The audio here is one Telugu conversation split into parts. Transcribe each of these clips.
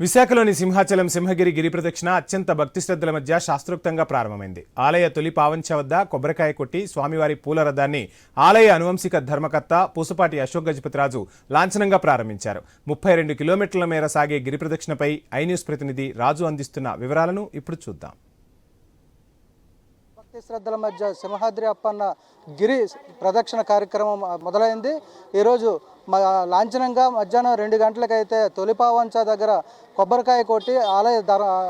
విశాఖలోని సింహాచలం సింహగిరి గిరి ప్రదక్షిణ అత్యంత భక్తి శ్రద్ధల మధ్య శాస్త్రోక్తంగా ప్రారంభమైంది. ఆలయ తొలి పావంచ వద్ద కొబ్బరికాయ కొట్టి స్వామివారి పూల రథాన్ని ఆలయ అనువంశిక ధర్మకర్త పూసపాటి అశోక్ గజపతిరాజు లాంఛనంగా ప్రారంభించారు. 32 కిలోమీటర్ల మేర సాగే గిరి ప్రదక్షిణపై ఐ న్యూస్ ప్రతినిధి రాజు అందిస్తున్న వివరాలను ఇప్పుడు చూద్దాం. భక్తి శ్రద్ధల మధ్య సింహాద్రి అప్పన్న గిరి ప్రదక్షిణ కార్యక్రమం మొదలైంది. ఈరోజు లాంఛనంగా మధ్యాహ్నం 2 గంటలకైతే తొలిపావంచ దగ్గర కొబ్బరికాయ కొట్టి ఆలయ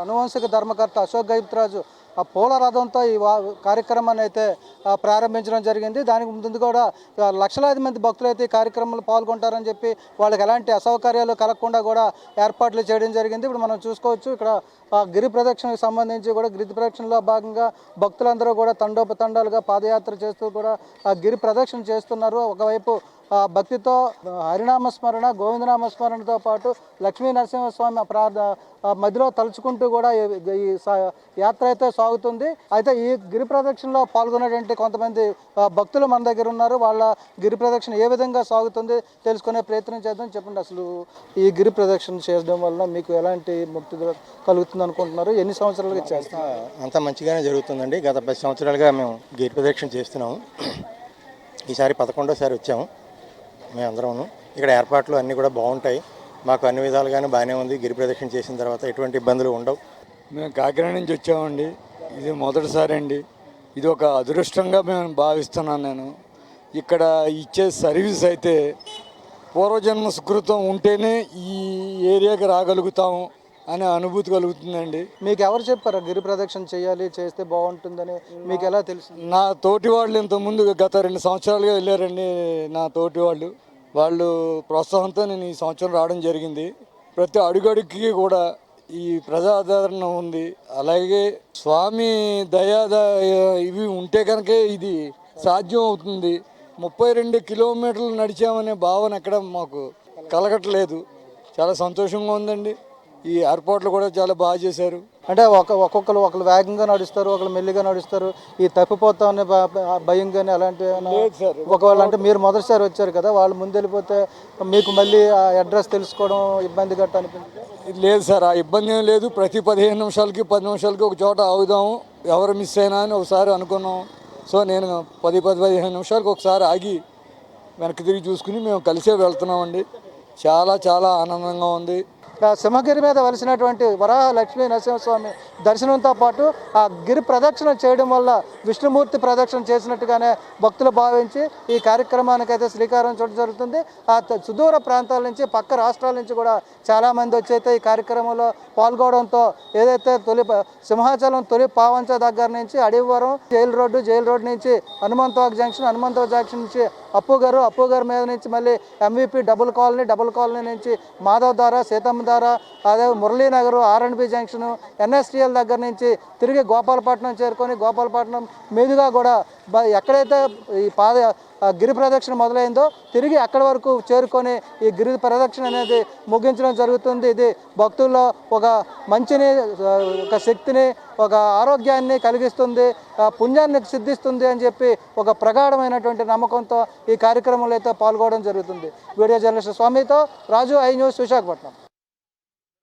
అనువంశిక ధర్మకర్త అశోక్ గజపతిరాజు ఆ పూల రథంతో ఈ కార్యక్రమాన్ని అయితే ప్రారంభించడం జరిగింది. దానికి ముందు కూడా లక్షలాది మంది భక్తులు అయితే ఈ కార్యక్రమంలో పాల్గొంటారని చెప్పి వాళ్ళకి ఎలాంటి అసౌకర్యాలు కలగకుండా కూడా ఏర్పాట్లు చేయడం జరిగింది. ఇప్పుడు మనం చూసుకోవచ్చు, ఇక్కడ గిరి ప్రదక్షిణకు సంబంధించి కూడా గిరి ప్రదక్షిణలో భాగంగా భక్తులందరూ కూడా తండోపతండాలుగా పాదయాత్ర చేస్తూ కూడా ఆ గిరి ప్రదక్షిణ చేస్తున్నారు. ఒకవైపు భక్తితో హరినామస్మరణ గోవిందనామస్మరణతో పాటు లక్ష్మీ నరసింహస్వామి మధ్యలో తలుచుకుంటూ కూడా ఈ యాత్ర అయితే సాగుతుంది. అయితే ఈ గిరి ప్రదక్షిణలో పాల్గొనేటువంటి కొంతమంది భక్తులు మన దగ్గర ఉన్నారు. వాళ్ళ గిరి ప్రదక్షిణ ఏ విధంగా సాగుతుంది తెలుసుకునే ప్రయత్నం చేద్దాం. చెప్పండి, అసలు ఈ గిరి ప్రదక్షిణ చేయడం వల్ల మీకు ఎలాంటి ముక్తి కలుగుతుంది అనుకుంటున్నారు? ఎన్ని సంవత్సరాలుగా చేస్తున్నారు? అంత మంచిగానే జరుగుతుందండి. గత 10 సంవత్సరాలుగా మేము గిరి ప్రదక్షిణ చేస్తున్నాము. ఈసారి 11వ వచ్చాము. మేమందరం ఇక్కడ ఏర్పాట్లు అన్నీ కూడా బాగుంటాయి. మాకు అన్ని విధాలుగానే బాగానే ఉంది. గిరి ప్రదక్షిణ చేసిన తర్వాత ఎటువంటి ఇబ్బందులు ఉండవు. మేము కాకినాడ నుంచి వచ్చామండి. ఇది మొదటిసారి అండి. ఇది ఒక అదృష్టంగా మేము భావిస్తున్నాను. నేను ఇక్కడ ఇచ్చే సర్వీస్ అయితే పూర్వజన్మ సుకృతం ఉంటేనే ఈ ఏరియాకి రాగలుగుతాము అనే అనుభూతి కలుగుతుందండి. మీకు ఎవరు చెప్పారు గిరి ప్రదక్షిణ చేయాలి, చేస్తే బాగుంటుందని? మీకు ఎలా తెలుసు? నా తోటి వాళ్ళు ఇంతకుముందు గత 2 సంవత్సరాలుగా వెళ్ళారండి. నా తోటి వాళ్ళు ప్రోత్సాహంతో నేను ఈ సంవత్సరం రావడం జరిగింది. ప్రతి అడుగడుగుకి కూడా ఈ ప్రజాదరణ ఉంది. అలాగే స్వామి ఇవి ఉంటే కనుక ఇది సాధ్యం అవుతుంది. 32 కిలోమీటర్లు నడిచామనే భావన ఎక్కడ మాకు కలగట్లేదు. చాలా సంతోషంగా ఉందండి. ఈ ఏర్పాట్లు కూడా చాలా బాగా చేశారు. అంటే ఒకళ్ళు వేగంగా నడుస్తారు, ఒకళ్ళు మెల్లిగా నడుస్తారు. ఈ తప్పిపోతామనే భయం కానీ అలాంటివి ఒకవేళ అంటే మీరు మొదటిసారి వచ్చారు కదా, వాళ్ళు ముందు వెళ్ళిపోతే మీకు మళ్ళీ ఆ అడ్రస్ తెలుసుకోవడం ఇబ్బంది గట్ట అనిపించింది? లేదు సార్, ఆ ఇబ్బంది ఏం లేదు. ప్రతి 15 నిమిషాలకి 10 నిమిషాలకి ఒక చోట ఆగుదాము, ఎవరు మిస్ అయినా అని ఒకసారి అనుకున్నాం. సో నేను 10-15 నిమిషాలకు ఒకసారి ఆగి వెనక్కి తిరిగి చూసుకుని మేము కలిసే వెళ్తున్నామండి. చాలా చాలా ఆనందంగా ఉంది. సింహగిరి మీద వెలిసినటువంటి వరాహ లక్ష్మీ నరసింహస్వామి దర్శనంతో పాటు ఆ గిరి ప్రదక్షిణ చేయడం వల్ల విష్ణుమూర్తి ప్రదక్షిణ చేసినట్టుగానే భక్తులు భావించి ఈ కార్యక్రమానికైతే శ్రీకారం చుట్టడం జరుగుతుంది. ఆ సుదూర ప్రాంతాల నుంచి, పక్క రాష్ట్రాల నుంచి కూడా చాలామంది వచ్చి అయితే ఈ కార్యక్రమంలో పాల్గొనడంతో ఏదైతే సింహాచలం తొలి పావంచ దగ్గర నుంచి అడవివరం జైలు రోడ్డు నుంచి హనుమంతవాక్ జంక్షన్ నుంచి అప్పు గారు మీద నుంచి మళ్ళీ MVP డబుల్ కాలనీ నుంచి మాధవ్ దారా, సీతమ్మ దారా, అదే మురళీనగర్, R&B జంక్షన్, NSTL దగ్గర నుంచి తిరిగి గోపాలపట్నం చేరుకొని గోపాలపట్నం మీదుగా కూడా ఎక్కడైతే ఈ గిరి ప్రదక్షిణ మొదలైందో తిరిగి అక్కడి వరకు చేరుకొని ఈ గిరి ప్రదక్షిణ అనేది ముగించడం జరుగుతుంది. ఇది భక్తుల్లో ఒక మంచిని, ఒక శక్తిని, ఒక ఆరోగ్యాన్ని కలిగిస్తుంది, పుణ్యాన్ని సిద్ధిస్తుంది అని చెప్పి ఒక ప్రగాఢమైనటువంటి నమ్మకంతో ఈ కార్యక్రమంలో అయితే పాల్గొనడం జరుగుతుంది. వీడియో జర్నలిస్ట్ స్వామితో రాజు, ఐ న్యూస్, విశాఖపట్నం.